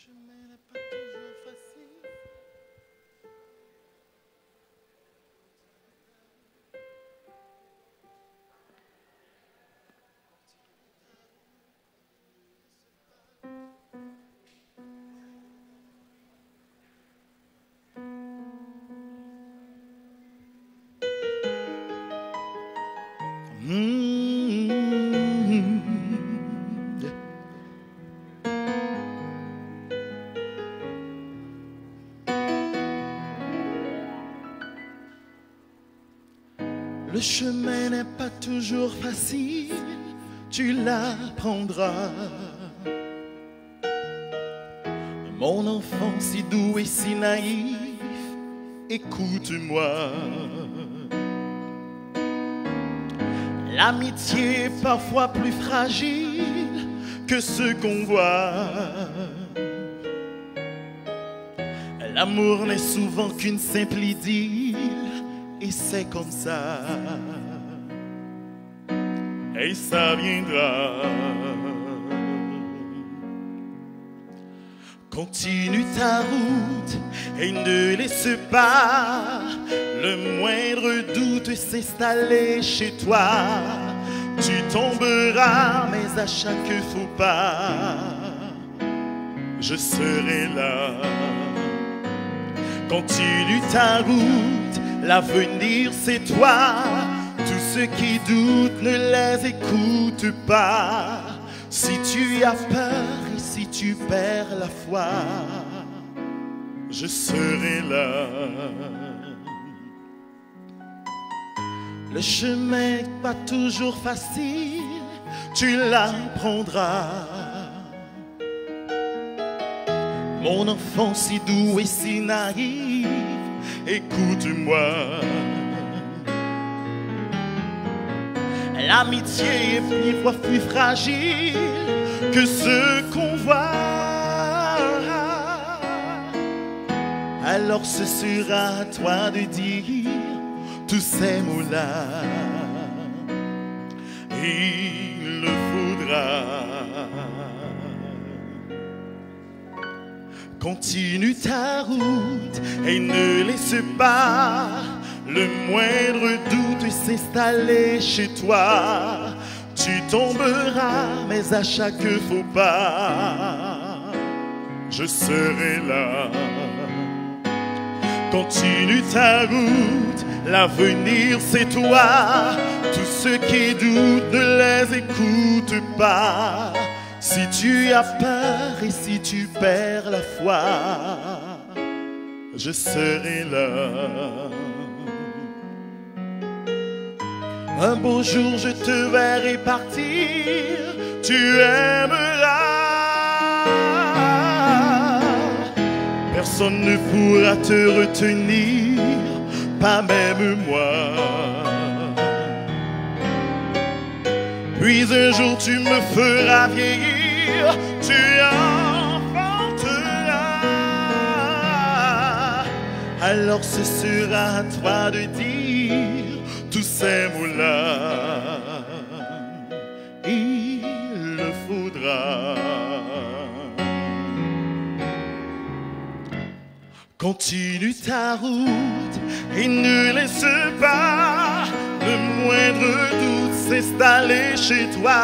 chemin n'est pas toujours facile. Le chemin n'est pas toujours facile, tu l'apprendras. Mon enfant si doux et si naïf, écoute-moi. L'amitié est parfois plus fragile que ce qu'on voit. L'amour n'est souvent qu'une simple idylle, et c'est comme ça. Et ça viendra. Continue ta route et ne laisse pas le moindre doute s'installer chez toi. Tu tomberas, mais à chaque faux pas, je serai là. Continue ta route, l'avenir c'est toi. Tous ceux qui doutent, ne les écoute pas. Si tu as peur et si tu perds la foi, je serai là. Le chemin n'est pas toujours facile, tu l'apprendras. Mon enfant si doux et si naïf, écoute-moi. L'amitié est mille fois plus fragile que ce qu'on voit. Alors ce sera à toi de dire tous ces mots-là. Il le faudra. Continue ta route et ne laisse pas le moindre doute s'installer chez toi. Tu tomberas, mais à chaque faux pas, je serai là. Continue ta route, l'avenir c'est toi. Tous ceux qui doutent, ne les écoute pas. Si tu as peur et si tu perds la foi, je serai là. Un beau jour je te verrai partir, tu aimeras. Personne ne pourra te retenir, pas même moi. Puis un jour tu me feras vieillir, tu enfanteras. Alors ce sera à toi de dire tous ces mots-là. Il le faudra. Continue ta route et ne laisse pas le moindre doute s'installer chez toi.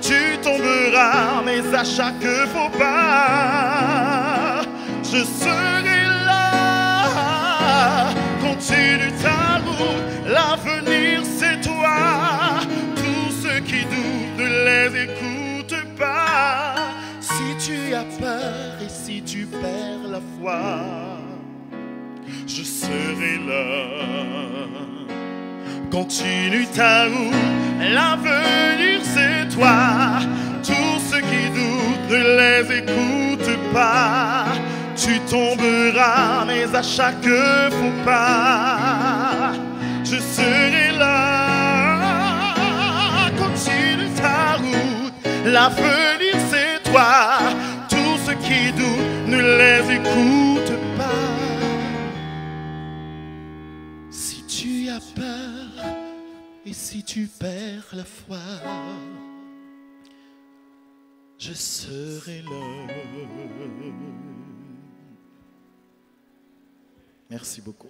Tu tomberas, mais à chaque faux pas, je serai là. Continue ta route, l'avenir c'est toi. Tous ceux qui doutent, ne les écoute pas. Si tu as peur et si tu perds la foi, je serai là. Continue ta route, l'avenir c'est toi. Tous ceux qui doutent, ne les écoute pas. Tu tomberas, mais à chaque faux pas, je serai là. Continue ta route, l'avenir c'est toi. Tous ceux qui doutent, ne les écoute pas. Si tu as peur et si tu perds la foi, je serai là. Merci beaucoup.